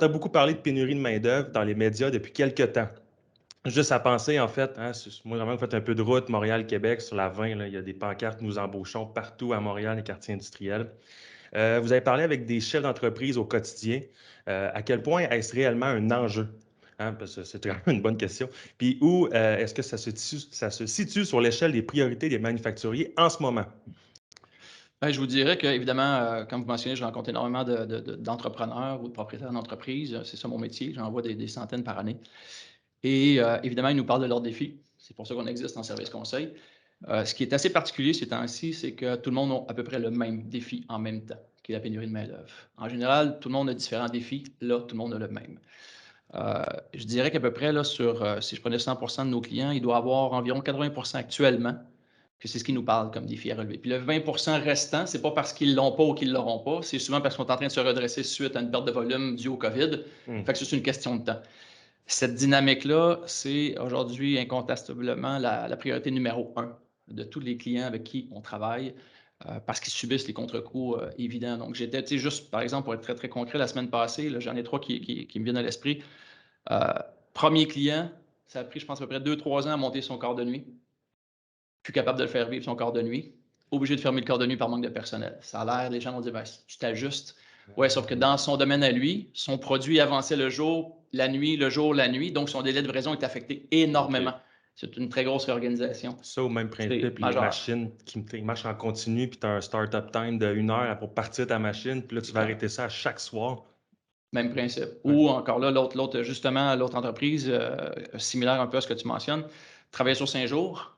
entend beaucoup parler de pénurie de main-d'œuvre dans les médias depuis quelques temps. Juste à penser, en fait, hein, moi, vraiment, fait un peu de route, Montréal-Québec, sur la 20, là, il y a des pancartes «Nous embauchons» partout à Montréal, les quartiers industriels. Vous avez parlé avec des chefs d'entreprise au quotidien. À quel point est-ce réellement un enjeu? Hein, parce que c'est quand même une bonne question. Puis où est-ce que ça se situe sur l'échelle des priorités des manufacturiers en ce moment? Ben, je vous dirais qu'évidemment, comme vous mentionnez, je rencontre énormément d'entrepreneurs ou de propriétaires d'entreprises. C'est ça mon métier, j'en vois des centaines par année et évidemment, ils nous parlent de leurs défis. C'est pour ça qu'on existe en service conseil. Ce qui est assez particulier ces temps-ci, c'est que tout le monde a à peu près le même défi en même temps, qui est la pénurie de main-d'œuvre. En général, tout le monde a différents défis. Là, tout le monde a le même. Heu, je dirais qu'à peu près là sur, si je prenais 100 de nos clients, il doit avoir environ 80 actuellement que c'est ce qui nous parle comme défi à relever. Puis le 20 restant, c'est pas parce qu'ils l'ont pas ou qu'ils l'auront pas, c'est souvent parce qu'on est en train de se redresser suite à une perte de volume due au COVID. Hmm. Fait que c'est une question de temps. Cette dynamique-là, c'est aujourd'hui incontestablement la priorité numéro un de tous les clients avec qui on travaille, parce qu'ils subissent les contre-coups, évidents. Donc j'étais, tu sais, juste par exemple, pour être très, très concret, la semaine passée, là, j'en ai 3 qui me viennent à l'esprit. Heu, 1 client, ça a pris, je pense, à peu près 2-3 ans à monter son quart de nuit. Plus capable de le faire vivre son quart de nuit. Obligé de fermer le quart de nuit par manque de personnel. Ça a l'air, les gens vont dire: «Ben, tu t'ajustes». Ouais, sauf que dans son domaine à lui, son produit avançait le jour, la nuit, le jour, la nuit, donc son délai de livraison est affecté énormément. OK. C'est une très grosse réorganisation. Ça, au même C'est principe, les majeur. machines qui marchent en continu, puis tu as un start-up time de 1 heure pour partir ta machine, puis là, tu vas Exact. arrêter ça à chaque soir. Même principe. Ouais. Ou encore là, justement, l'autre entreprise, similaire un peu à ce que tu mentionnes, travaillait sur 5 jours,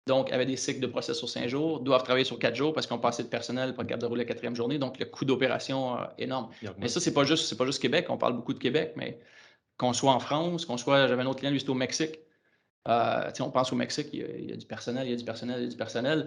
donc avait des cycles de process sur 5 jours, doivent travailler sur 4 jours parce qu'ils ont pas assez de personnel pour être capable de rouler la 4e journée, donc le coût d'opération, énorme. Il Mais augmente. ça, c'est pas juste Québec, on parle beaucoup de Québec, mais qu'on soit en France, qu'on soit j'avais un autre client, lui, c'était au Mexique. Tu sais, on pense au Mexique, il y a du personnel, il y a du personnel, il y a du personnel.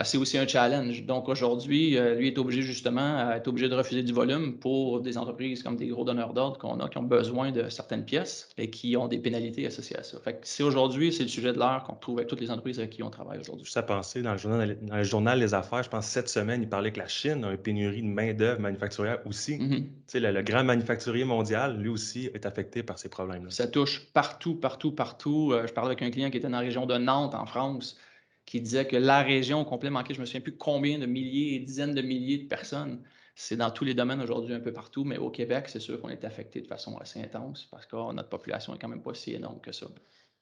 C'est aussi un challenge. Donc aujourd'hui, lui est obligé justement est obligé de refuser du volume pour des entreprises comme des gros donneurs d'ordre qu'on a, qui ont besoin de certaines pièces et qui ont des pénalité associées à ça. Fait que c'est aujourd'hui, c'est le sujet de l'heure qu'on retrouve avec toutes les entreprises avec qui on travaille aujourd'hui. Juste à penser, dans le journal Les Affaires, je pense cette semaine, il parlait que la Chine a une pénurie de main-d'œuvre manufacturière aussi. Mmh. Tu sais, le grand manufacturier mondial, lui aussi, est affecté par ces problèmes-là. Ça touche partout, partout, partout. Je parlais avec un client qui était dans la région de Nantes, en France, qui disait que la région au complet manquait, je me souviens plus combien de milliers et dizaines de milliers de personnes. C'est dans tous les domaines aujourd'hui, un peu partout, mais au Québec, c'est sûr qu'on est affecté de façon assez intense parce que notre population est quand même pas si énorme que ça.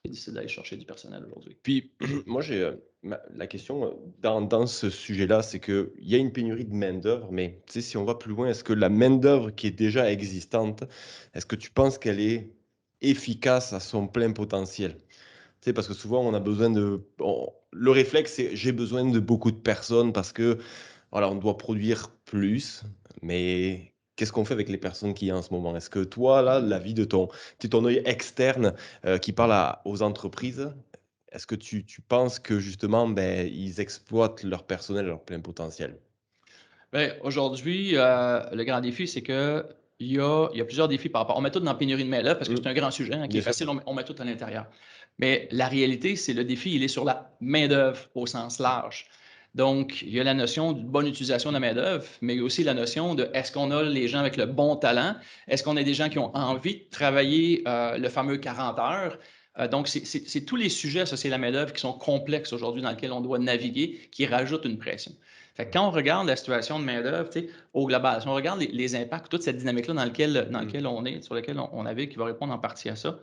Ils décident d'aller chercher du personnel aujourd'hui. Puis, moi, j'ai, la question, dans ce sujet-là, c'est qu'il y a une pénurie de main-d'œuvre, mais tu sais, si on va plus loin, est-ce que la main-d'œuvre qui est déjà existante, est-ce que tu penses qu'elle est efficace à son plein potentiel? Tu sais, parce que souvent, on a besoin le réflexe, c'est: «J'ai besoin de beaucoup de personnes parce que, voilà, on doit produire plus», mais qu'est-ce qu'on fait avec les personnes qu'il y a en ce moment? Est-ce que toi, là, l'avis de ton œil externe, qui parle aux entreprises, est-ce que tu penses que justement, ben, ils exploitent leur personnel à leur plein potentiel? Beh, aujourd'hui, le grand défi, c'est qu'il y a plusieurs défis par rapport on met tout dans la pénurie de main-d'œuvre parce que Mmh, c'est un grand sujet, hein, qui est bien sûr. facile, on met tout à l'intérieur. Mais la réalité, c'est le défi, il est sur la main-d'œuvre au sens large. Donc, il y a la notion d'une bonne utilisation de la main-d'œuvre, mais il y a aussi la notion de est-ce qu'on a les gens avec le bon talent? Est-ce qu'on a des gens qui ont envie de travailler, le fameux 40 heures? Donc, c'est tous les sujets associés à la main-d'œuvre qui sont complexes aujourd'hui dans lesquels on doit naviguer, qui rajoutent une pression. Fait que quand on regarde la situation de main-d'œuvre, tu sais, au global, si on regarde les impacts, toute cette dynamique-là dans Mmh. lequel on est, sur lequel on navigue, qui va répondre en partie à ça,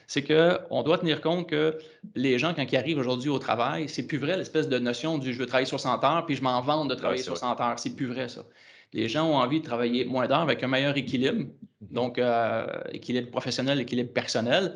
c'est qu'on doit tenir compte que les gens, quand ils arrivent aujourd'hui au travail, c'est plus vrai l'espèce de notion du je veux travailler 60 heures puis je m'en vante de Ouais, travailler c'est vrai. 60 heures. C'est plus vrai, ça. Les gens ont envie de travailler moins d'heures avec un meilleur équilibre, Mhm. donc équilibre professionnel, équilibre personnel.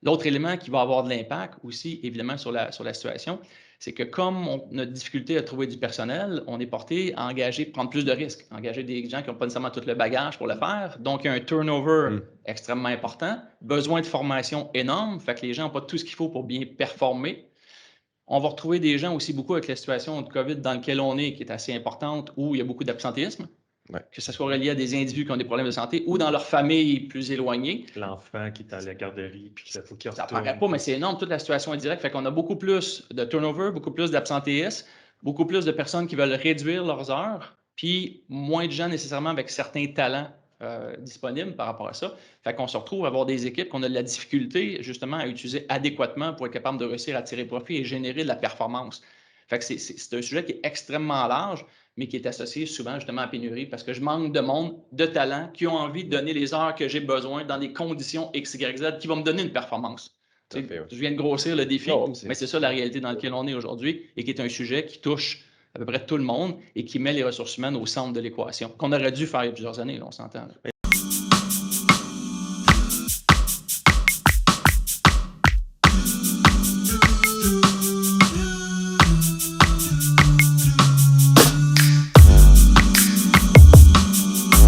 L'autre élément qui va avoir de l'impact aussi, évidemment, sur la situation, c'est que comme on a de difficulté à trouver du personnel, on est porté à engager, prendre plus de risques, engager des gens qui n'ont pas nécessairement tout le bagage pour le faire. Donc, il y a un turnover Mmh. extrêmement important, besoin de formation énorme, fait que les gens n'ont pas tout ce qu'il faut pour bien performer. On va retrouver des gens aussi beaucoup avec la situation de COVID dans laquelle on est, qui est assez importante, où il y a beaucoup d'absentéisme, Ouais. que ce soit relié à des individus qui ont des problèmes de santé ou dans leur famille plus éloignée. L'enfant qui est à la garderie, puis qu'il faut qu'il Ça paraît retourne. pas, mais c'est énorme, toute la situation est directe. Fait qu'on a beaucoup plus de turnover, beaucoup plus d'absentéisme, beaucoup plus de personnes qui veulent réduire leurs heures, puis moins de gens nécessairement avec certains talents disponibles par rapport à ça. Fait qu'on se retrouve à avoir des équipes qu'on a de la difficulté justement à utiliser adéquatement pour être capable de réussir à tirer profit et générer de la performance. Fait que c'est un sujet qui est extrêmement large, mais qui est associé souvent justement à pénurie parce que je manque de monde, de talents qui ont envie de donner les heures que j'ai besoin dans des conditions X, Y, Z qui vont me donner une performance. Tout à fait, ouais. Je viens de grossir le défi, Non, mais c'est ça la réalité dans laquelle on est aujourd'hui et qui est un sujet qui touche à peu près tout le monde et qui met les ressources humaines au centre de l'équation, qu'on aurait dû faire il y a plusieurs années, là, on s'entend.